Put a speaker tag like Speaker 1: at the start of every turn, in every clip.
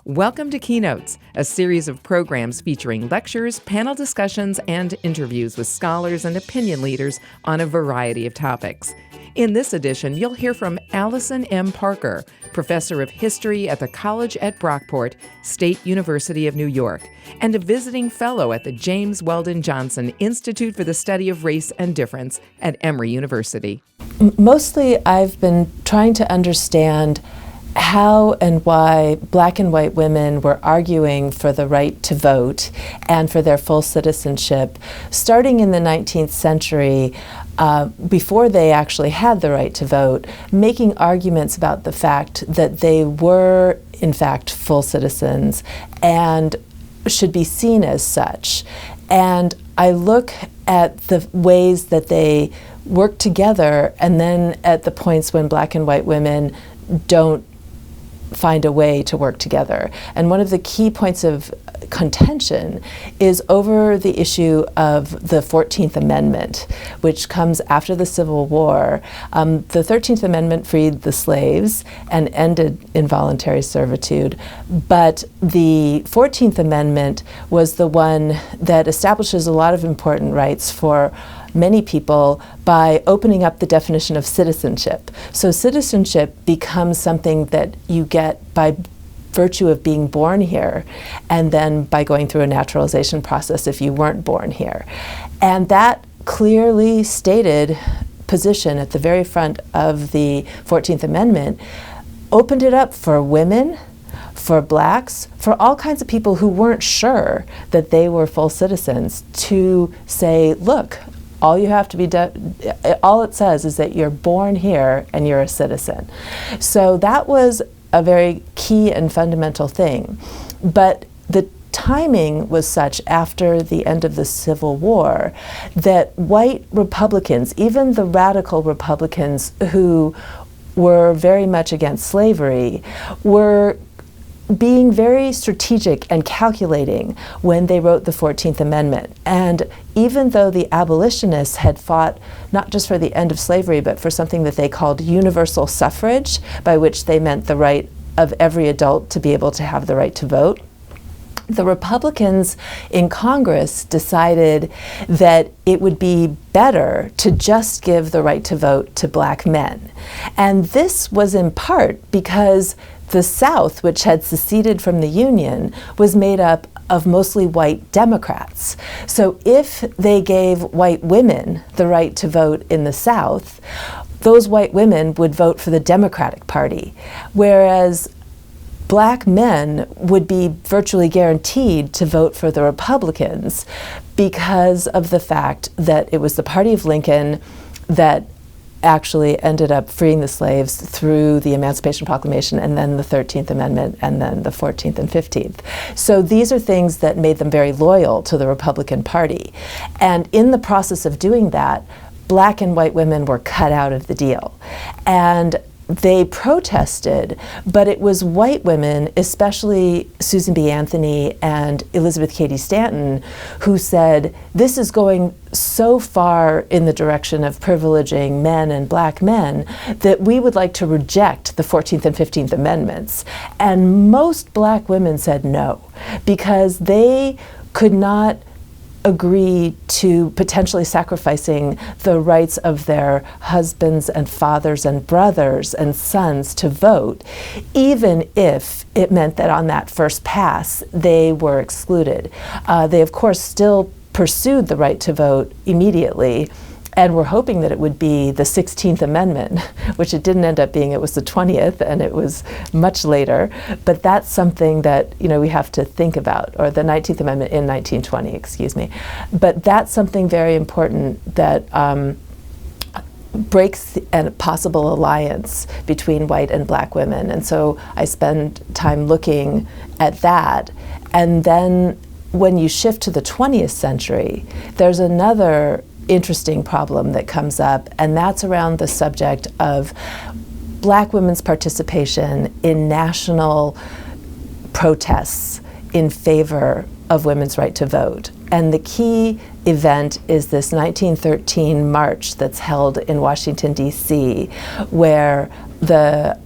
Speaker 1: Welcome to Keynotes, a series of programs featuring lectures, panel discussions, and interviews with scholars and opinion leaders on a variety of topics. In this edition, you'll hear from Alison M. Parker, Professor of History at the College at Brockport, State University of New York, and a visiting fellow at the James Weldon Johnson Institute for the Study of Race and Difference at Emory University.
Speaker 2: Mostly, I've been trying to understand how and why black and white women were arguing for the right to vote and for their full citizenship, starting in the 19th century, before they actually had the right to vote, making arguments about the fact that they were, in fact, full citizens and should be seen as such. And I look at the ways that they work together and then at the points when black and white women don't find a way to work together. And one of the key points of contention is over the issue of the 14th Amendment, which comes after the Civil War. The 13th Amendment freed the slaves and ended involuntary servitude, but the 14th Amendment was the one that establishes a lot of important rights for many people by opening up the definition of citizenship. So citizenship becomes something that you get by virtue of being born here and then by going through a naturalization process if you weren't born here. And that clearly stated position at the very front of the 14th Amendment opened it up for women, for blacks, for all kinds of people who weren't sure that they were full citizens to say, look, all you have to be all it says is that you're born here and you're a citizen. So that was a very key and fundamental thing. But the timing was such after the end of the Civil War that white Republicans, even the radical Republicans who were very much against slavery, were being very strategic and calculating when they wrote the 14th Amendment. And even though the abolitionists had fought not just for the end of slavery, but for something that they called universal suffrage, by which they meant the right of every adult to be able to have the right to vote, the Republicans in Congress decided that it would be better to just give the right to vote to black men. And this was in part because the South, which had seceded from the Union, was made up of mostly white Democrats. So if they gave white women the right to vote in the South, those white women would vote for the Democratic Party, whereas black men would be virtually guaranteed to vote for the Republicans because of the fact that it was the party of Lincoln that actually ended up freeing the slaves through the Emancipation Proclamation and then the 13th Amendment and then the 14th and 15th. So these are things that made them very loyal to the Republican Party. And in the process of doing that, black and white women were cut out of the deal. And they protested, but it was white women, especially Susan B. Anthony and Elizabeth Cady Stanton, who said, this is going so far in the direction of privileging men and black men that we would like to reject the 14th and 15th Amendments. And most black women said no, because they could not agree to potentially sacrificing the rights of their husbands and fathers and brothers and sons to vote, even if it meant that on that first pass they were excluded. They, of course, still pursued the right to vote immediately and were hoping that it would be the 16th Amendment, which it didn't end up being. It was the 20th, and it was much later. But that's something that, we have to think about, or the 19th Amendment in 1920, excuse me. But that's something very important that breaks a possible alliance between white and black women. And so I spend time looking at that. And then when you shift to the 20th century, there's another interesting problem that comes up, and that's around the subject of black women's participation in national protests in favor of women's right to vote. And the key event is this 1913 march that's held in Washington, D.C., where the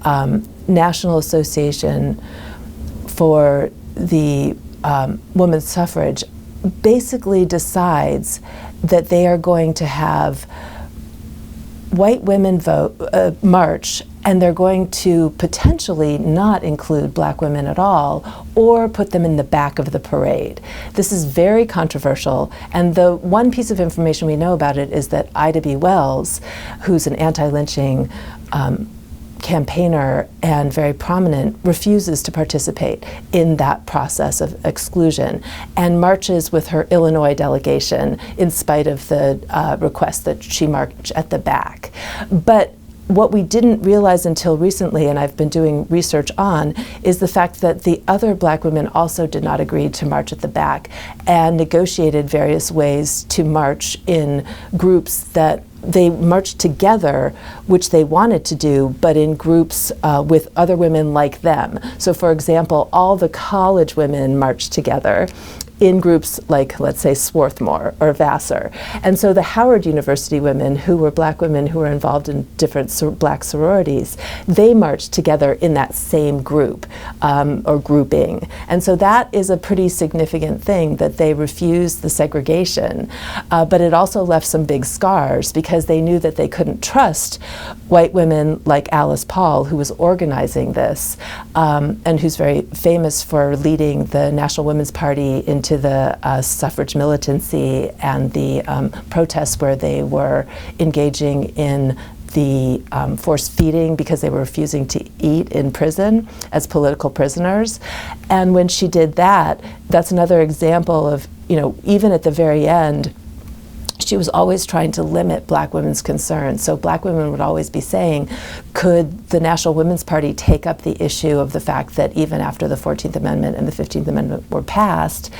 Speaker 2: National Association for the women's suffrage basically decides that they are going to have white women march, and they're going to potentially not include black women at all or put them in the back of the parade. This is very controversial, and the one piece of information we know about it is that Ida B. Wells, who's an anti-lynching campaigner and very prominent, refuses to participate in that process of exclusion and marches with her Illinois delegation in spite of the request that she march at the back. But what we didn't realize until recently, and I've been doing research on, is the fact that the other black women also did not agree to march at the back and negotiated various ways to march in groups that they marched together, which they wanted to do, but in groups with other women like them. So for example, all the college women marched together in groups like, let's say, Swarthmore or Vassar. And so the Howard University women, who were black women who were involved in different black sororities, they marched together in that same group or grouping. And so that is a pretty significant thing, that they refused the segregation. But it also left some big scars because they knew that they couldn't trust white women like Alice Paul, who was organizing this and who's very famous for leading the National Women's Party into the suffrage militancy and the protests where they were engaging in the forced feeding because they were refusing to eat in prison as political prisoners. And when she did that, that's another example of, even at the very end, she was always trying to limit black women's concerns. So black women would always be saying, could the National Women's Party take up the issue of the fact that even after the 14th Amendment and the 15th Amendment were passed,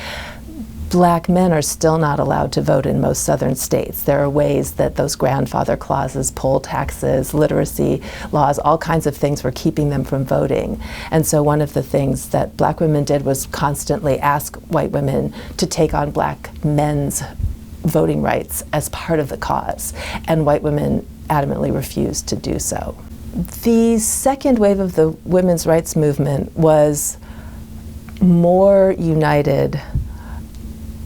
Speaker 2: black men are still not allowed to vote in most southern states. There are ways that those grandfather clauses, poll taxes, literacy laws, all kinds of things were keeping them from voting. And so one of the things that black women did was constantly ask white women to take on black men's voting rights as part of the cause, and white women adamantly refused to do so. The second wave of the women's rights movement was more united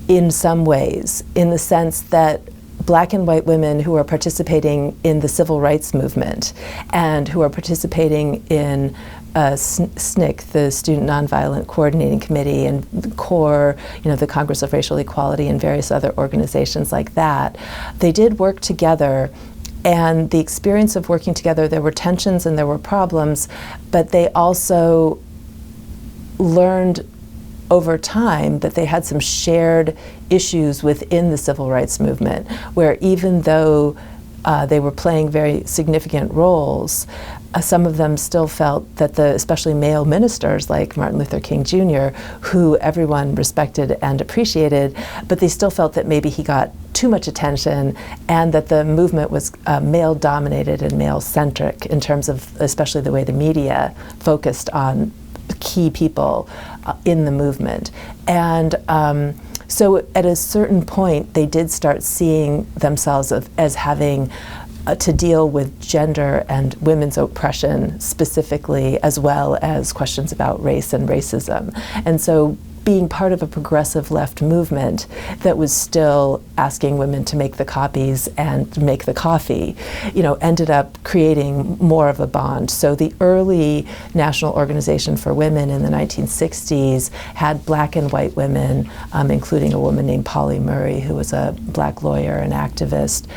Speaker 2: in some ways, in the sense that black and white women who are participating in the civil rights movement and who are participating in SNCC, the Student Nonviolent Coordinating Committee, and the CORE, the Congress of Racial Equality, and various other organizations like that, they did work together. And the experience of working together, there were tensions and there were problems, but they also learned over time that they had some shared issues within the civil rights movement, where even though they were playing very significant roles, some of them still felt that especially male ministers like Martin Luther King Jr., who everyone respected and appreciated, but they still felt that maybe he got too much attention and that the movement was male-dominated and male-centric in terms of especially the way the media focused on key people in the movement. And so at a certain point, they did start seeing themselves as having to deal with gender and women's oppression specifically, as well as questions about race and racism. And so being part of a progressive left movement that was still asking women to make the copies and make the coffee, ended up creating more of a bond. So the early National Organization for Women in the 1960s had black and white women, including a woman named Polly Murray, who was a black lawyer and activist,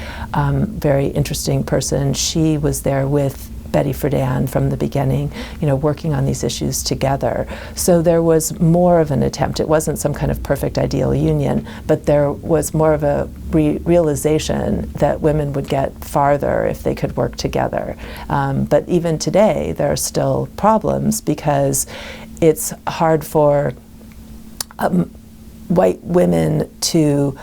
Speaker 2: very interesting person. She was there with Betty Friedan from the beginning, working on these issues together. So there was more of an attempt. It wasn't some kind of perfect ideal union, but there was more of a realization that women would get farther if they could work together. But even today, there are still problems because it's hard for white women to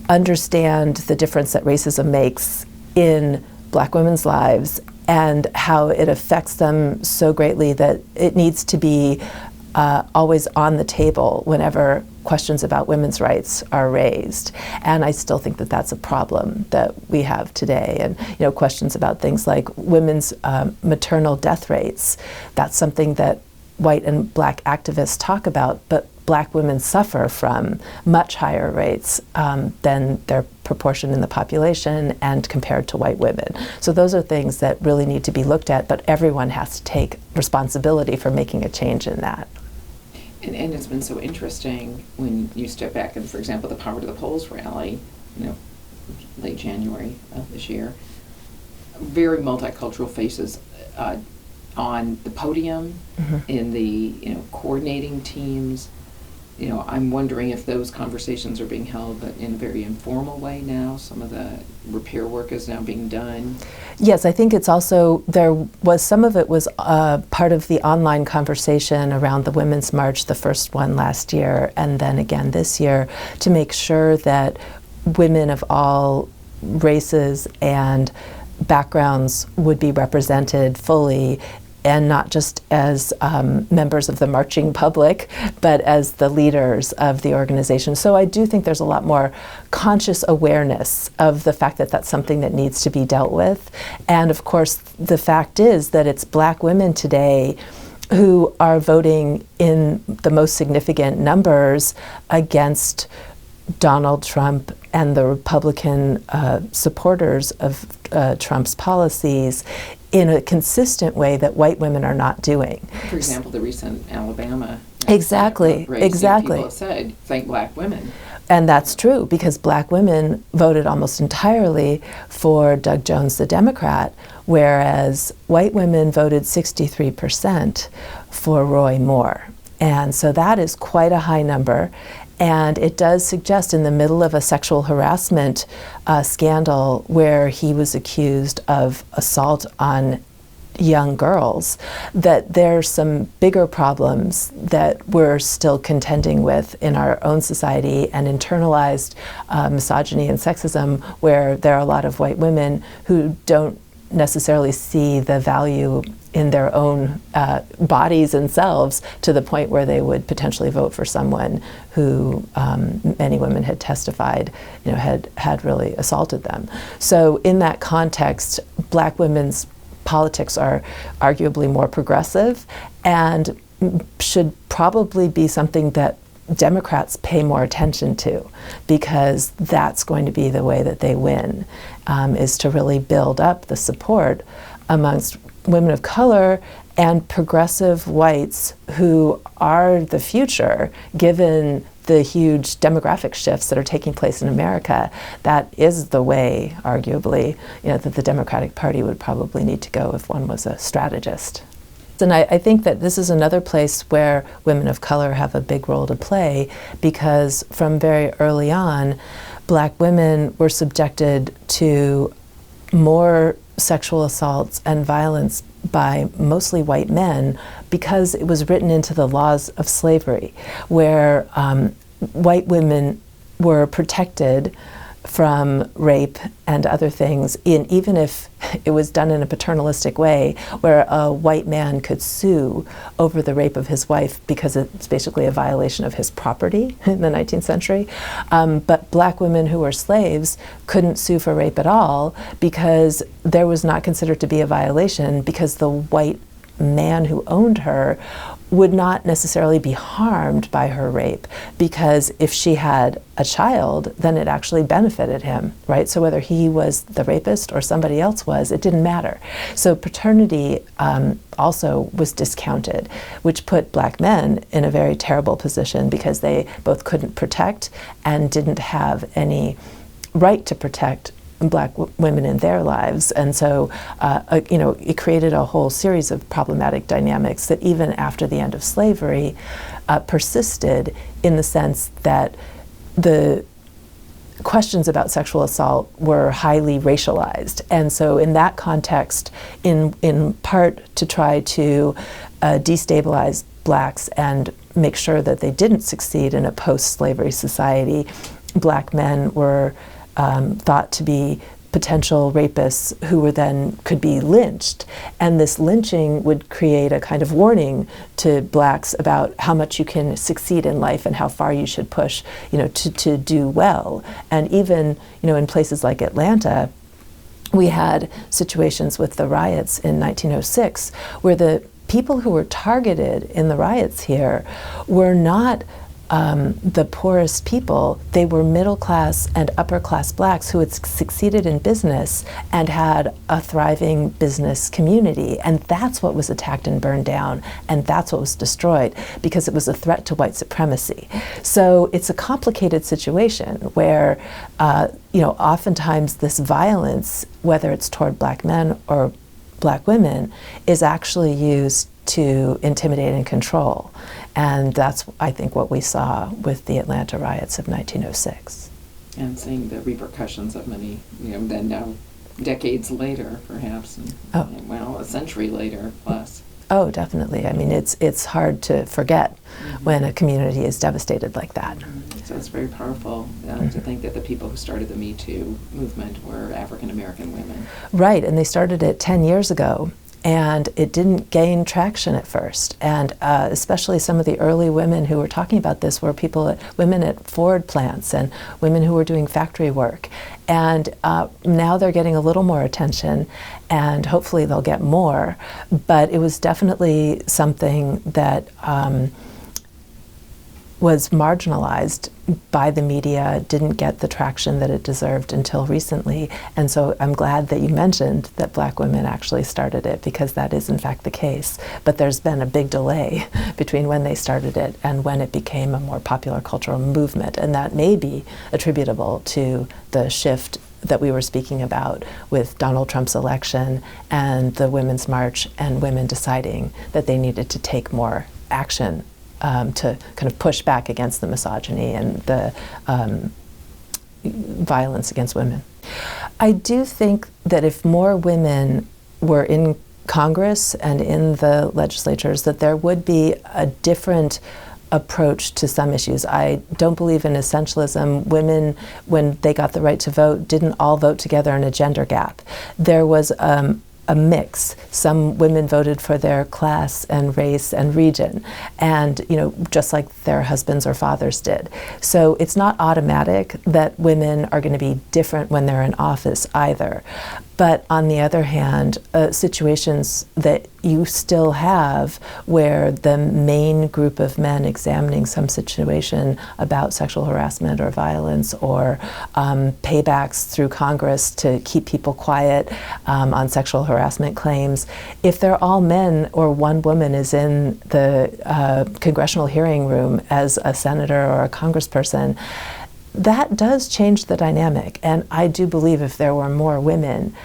Speaker 2: understand the difference that racism makes in black women's lives and how it affects them so greatly that it needs to be always on the table whenever questions about women's rights are raised. And I still think that that's a problem that we have today. And questions about things like women's maternal death rates, that's something that white and black activists talk about, but black women suffer from much higher rates than their proportion in the population and compared to white women. So those are things that really need to be looked at, but everyone has to take responsibility for making a change in that.
Speaker 3: And it's been so interesting when you step back and, for example, the Power to the Polls rally, late January of this year, very multicultural faces on the podium, in the coordinating teams. I'm wondering if those conversations are being held, but in a very informal way now. Some of the repair work is now being done.
Speaker 2: Yes, I think it's also, some of it was part of the online conversation around the Women's March, the first one last year, and then again this year, to make sure that women of all races and backgrounds would be represented fully, and not just as members of the marching public, but as the leaders of the organization. So I do think there's a lot more conscious awareness of the fact that that's something that needs to be dealt with. And of course, the fact is that it's black women today who are voting in the most significant numbers against Donald Trump and the Republican supporters of Trump's policies in a consistent way that white women are not doing.
Speaker 3: For example, the recent Alabama
Speaker 2: Exactly.
Speaker 3: People have said, thank black women.
Speaker 2: And that's true, because black women voted almost entirely for Doug Jones, the Democrat, whereas white women voted 63% for Roy Moore. And so that is quite a high number. And it does suggest, in the middle of a sexual harassment scandal where he was accused of assault on young girls, that there's some bigger problems that we're still contending with in our own society, and internalized misogyny and sexism, where there are a lot of white women who don't necessarily see the value in their own bodies and selves to the point where they would potentially vote for someone who many women had testified had really assaulted them. So in that context, black women's politics are arguably more progressive and should probably be something that Democrats pay more attention to, because that's going to be the way that they win, is to really build up the support amongst women of color and progressive whites who are the future, given the huge demographic shifts that are taking place in America. That is the way, arguably, that the Democratic Party would probably need to go if one was a strategist. And I think that this is another place where women of color have a big role to play, because from very early on, black women were subjected to more sexual assaults and violence by mostly white men, because it was written into the laws of slavery, where white women were protected from rape and other things, even if it was done in a paternalistic way, where a white man could sue over the rape of his wife because it's basically a violation of his property in the 19th century. But black women who were slaves couldn't sue for rape at all, because there was not considered to be a violation, because the white man who owned her would not necessarily be harmed by her rape, because if she had a child, then it actually benefited him, right? So whether he was the rapist or somebody else was, it didn't matter. So paternity also was discounted, which put black men in a very terrible position, because they both couldn't protect and didn't have any right to protect black women in their lives. And so, it created a whole series of problematic dynamics that even after the end of slavery persisted, in the sense that the questions about sexual assault were highly racialized. And so in that context, in part to try to destabilize blacks and make sure that they didn't succeed in a post-slavery society, black men were thought to be potential rapists who were then could be lynched. And this lynching would create a kind of warning to blacks about how much you can succeed in life and how far you should push, to do well. And even, in places like Atlanta, we had situations with the riots in 1906 where the people who were targeted in the riots here were not the poorest people. They were middle class and upper class blacks who had succeeded in business and had a thriving business community. And that's what was attacked and burned down, and that's what was destroyed, because it was a threat to white supremacy. So it's a complicated situation where, oftentimes this violence, whether it's toward black men or black women, is actually used to intimidate and control. And that's, I think, what we saw with the Atlanta riots of 1906.
Speaker 3: And seeing the repercussions of many, then now decades later, perhaps, and a century later plus.
Speaker 2: Oh, definitely. I mean, it's hard to forget when a community is devastated like that.
Speaker 3: So it's very powerful to think that the people who started the Me Too movement were African American women.
Speaker 2: Right, and they started it 10 years ago. And it didn't gain traction at first. And especially some of the early women who were talking about this were women at Ford plants and women who were doing factory work. And now they're getting a little more attention, and hopefully they'll get more. But it was definitely something that was marginalized by the media, didn't get the traction that it deserved until recently. And so I'm glad that you mentioned that black women actually started it, because that is in fact the case. But there's been a big delay between when they started it and when it became a more popular cultural movement. And that may be attributable to the shift that we were speaking about with Donald Trump's election and the Women's March, and women deciding that they needed to take more action to kind of push back against the misogyny and the violence against women. I do think that if more women were in Congress and in the legislatures, that there would be a different approach to some issues. I don't believe in essentialism. Women, when they got the right to vote, didn't all vote together in a gender gap. There was a mix. Some women voted for their class and race and region, and just like their husbands or fathers did. So it's not automatic that women are going to be different when they're in office either. But on the other hand, situations that you still have where the main group of men examining some situation about sexual harassment or violence or paybacks through Congress to keep people quiet on sexual harassment claims, if they're all men or one woman is in the congressional hearing room as a senator or a congressperson, that does change the dynamic. And I do believe if there were more women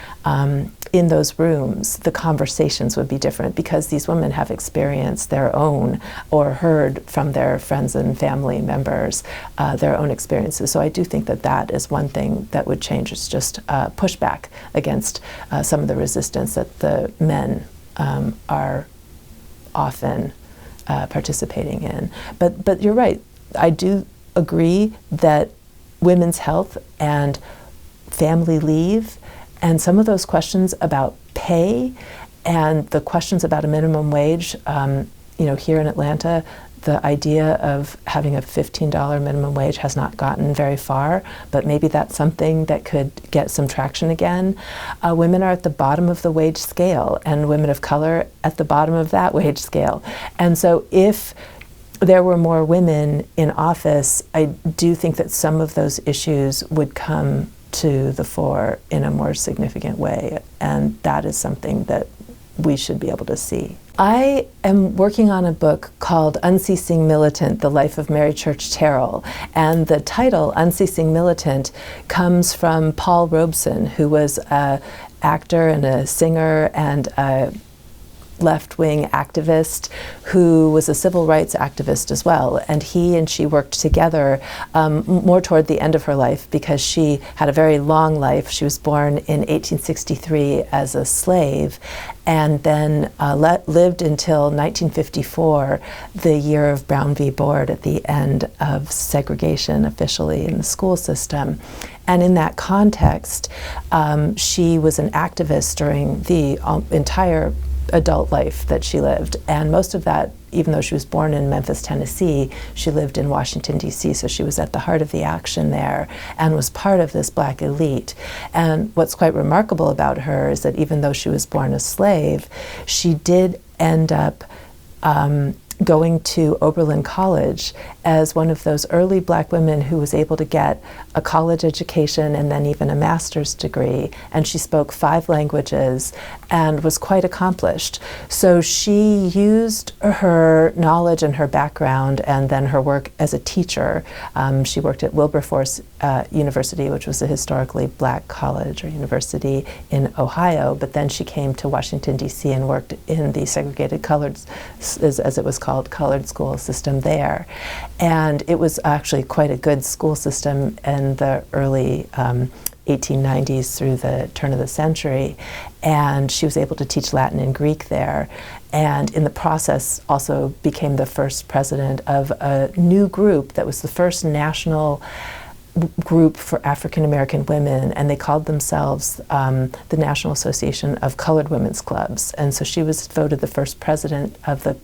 Speaker 2: in those rooms, the conversations would be different, because these women have experienced their own or heard from their friends and family members their own experiences. So I do think that that is one thing that would change. It's just pushback against some of the resistance that the men are often participating in. But you're right. I do agree that women's health and family leave and some of those questions about pay and the questions about a minimum wage, here in Atlanta, the idea of having a $15 minimum wage has not gotten very far, but maybe that's something that could get some traction again. Women are at the bottom of the wage scale, and women of color at the bottom of that wage scale. And so if there were more women in office, I do think that some of those issues would come to the fore in a more significant way, and that is something that we should be able to see. I am working on a book called Unceasing Militant, The Life of Mary Church Terrell, and the title, Unceasing Militant, comes from Paul Robeson, who was an actor and a singer and a left-wing activist who was a civil rights activist as well. And he and she worked together more toward the end of her life, because she had a very long life. She was born in 1863 as a slave, and then lived until 1954, the year of Brown v. Board, at the end of segregation officially in the school system. And in that context, she was an activist during the entire adult life that she lived. And most of that, even though she was born in Memphis, Tennessee, she lived in Washington, D.C., so she was at the heart of the action there and was part of this black elite. And what's quite remarkable about her is that even though she was born a slave, she did end up going to Oberlin College as one of those early black women who was able to get a college education and then even a master's degree. And she spoke 5 languages and was quite accomplished. So she used her knowledge and her background and then her work as a teacher. She worked at Wilberforce University, which was a historically black college or university in Ohio, but then she came to Washington, D.C. and worked in the segregated colored, as it was called, colored school system there. And it was actually quite a good school system in the early 1890s through the turn of the century. And she was able to teach Latin and Greek there. And in the process also became the first president of a new group that was the first national group for African American women, and they called themselves the National Association of Colored Women's Clubs. And so she was voted the first president of the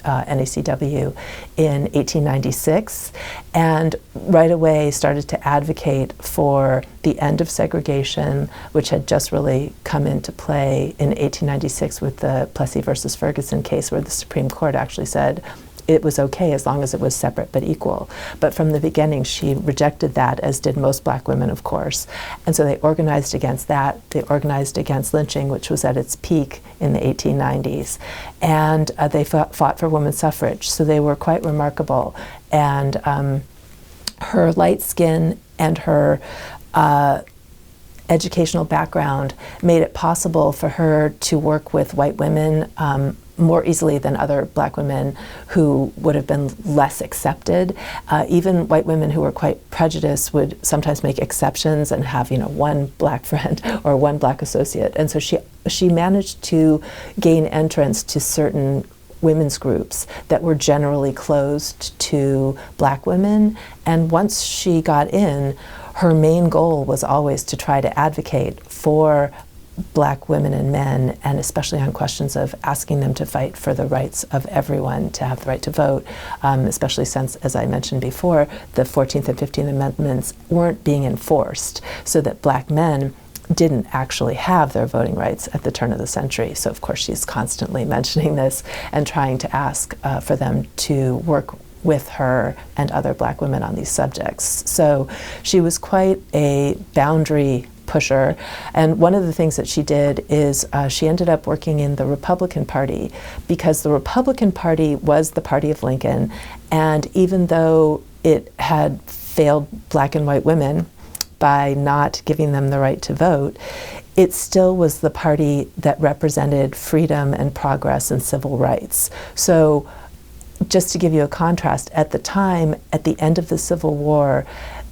Speaker 2: NACW in 1896, and right away started to advocate for the end of segregation, which had just really come into play in 1896 with the Plessy versus Ferguson case, where the Supreme Court actually said it was okay as long as it was separate but equal. But from the beginning, she rejected that, as did most black women, of course. And so they organized against that. They organized against lynching, which was at its peak in the 1890s. And they fought for women's suffrage. So they were quite remarkable. And her light skin and her educational background made it possible for her to work with white women more easily than other black women who would have been less accepted. Even white women who were quite prejudiced would sometimes make exceptions and have, one black friend or one black associate. And so she managed to gain entrance to certain women's groups that were generally closed to black women. And once she got in, her main goal was always to try to advocate for black women and men, and especially on questions of asking them to fight for the rights of everyone to have the right to vote, especially since, as I mentioned before, the 14th and 15th Amendments weren't being enforced, so that black men didn't actually have their voting rights at the turn of the century. So of course she's constantly mentioning this and trying to ask for them to work with her and other black women on these subjects. So she was quite a boundary pusher. And one of the things that she did is she ended up working in the Republican Party, because the Republican Party was the party of Lincoln. And even though it had failed black and white women by not giving them the right to vote, it still was the party that represented freedom and progress and civil rights. So just to give you a contrast, at the time, at the end of the Civil War,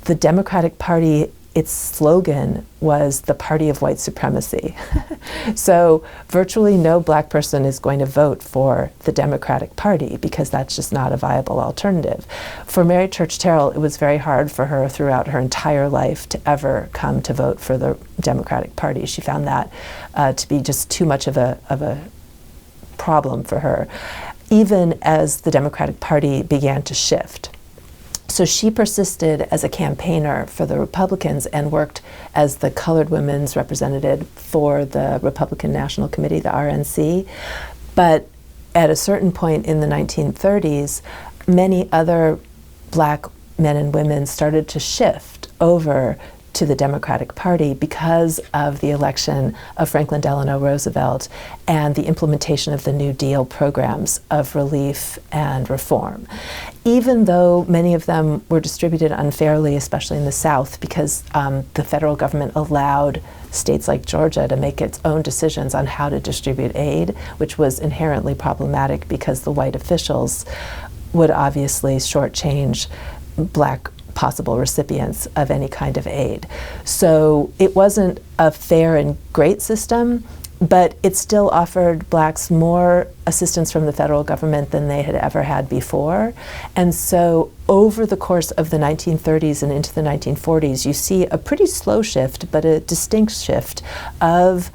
Speaker 2: the Democratic Party, its slogan was the party of white supremacy. So virtually no black person is going to vote for the Democratic Party because that's just not a viable alternative. For Mary Church Terrell, it was very hard for her throughout her entire life to ever come to vote for the Democratic Party. She found that to be just too much of a problem for her, even as the Democratic Party began to shift. So she persisted as a campaigner for the Republicans and worked as the colored women's representative for the Republican National Committee, the RNC. But at a certain point in the 1930s, many other black men and women started to shift over to the Democratic Party because of the election of Franklin Delano Roosevelt and the implementation of the New Deal programs of relief and reform. Even though many of them were distributed unfairly, especially in the South, because the federal government allowed states like Georgia to make its own decisions on how to distribute aid, which was inherently problematic because the white officials would obviously shortchange black possible recipients of any kind of aid. So it wasn't a fair and great system, but it still offered blacks more assistance from the federal government than they had ever had before. And so over the course of the 1930s and into the 1940s, you see a pretty slow shift, but a distinct shift of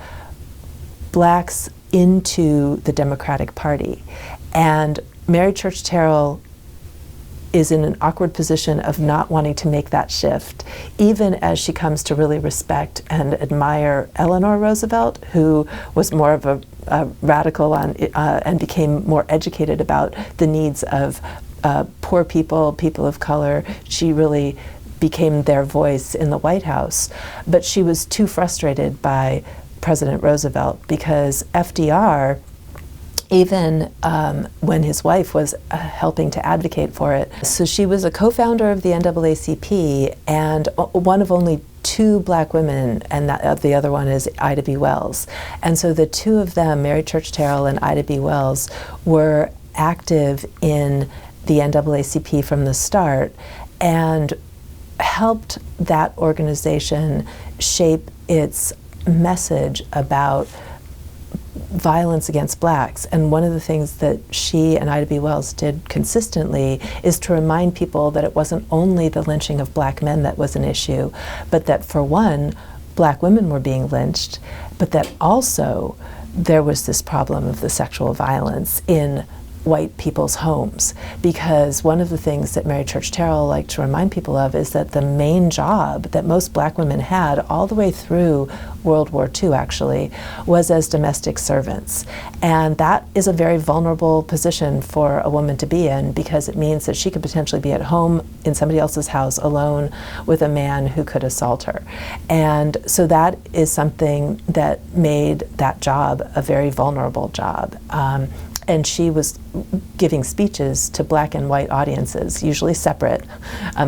Speaker 2: blacks into the Democratic Party. And Mary Church Terrell is in an awkward position of not wanting to make that shift, even as she comes to really respect and admire Eleanor Roosevelt, who was more of radical on and became more educated about the needs of poor people, people of color. She really became their voice in the White House. But she was too frustrated by President Roosevelt because FDR, even when his wife was helping to advocate for it. So she was a co-founder of the NAACP and one of only 2 black women, and the other one is Ida B. Wells. And so the 2 of them, Mary Church Terrell and Ida B. Wells, were active in the NAACP from the start and helped that organization shape its message about violence against blacks. And one of the things that she and Ida B. Wells did consistently is to remind people that it wasn't only the lynching of black men that was an issue, but that for one, black women were being lynched, but that also there was this problem of the sexual violence in white people's homes. Because one of the things that Mary Church Terrell liked to remind people of is that the main job that most black women had all the way through World War II actually was as domestic servants. And that is a very vulnerable position for a woman to be in because it means that she could potentially be at home in somebody else's house alone with a man who could assault her. And so that is something that made that job a very vulnerable job. And she was giving speeches to black and white audiences, usually separate.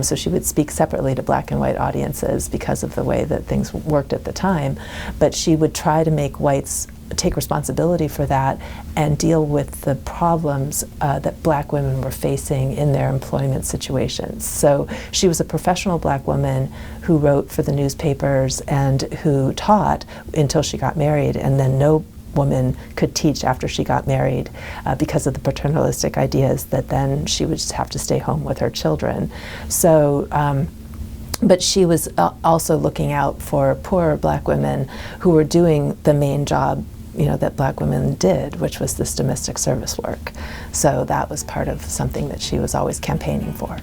Speaker 2: So she would speak separately to black and white audiences because of the way that things worked at the time. But she would try to make whites take responsibility for that and deal with the problems that black women were facing in their employment situations. So she was a professional black woman who wrote for the newspapers and who taught until she got married, and then no woman could teach after she got married because of the paternalistic ideas that then she would just have to stay home with her children. So, but she was also looking out for poorer black women who were doing the main job, you know, that black women did, which was this domestic service work. So that was part of something that she was always campaigning for.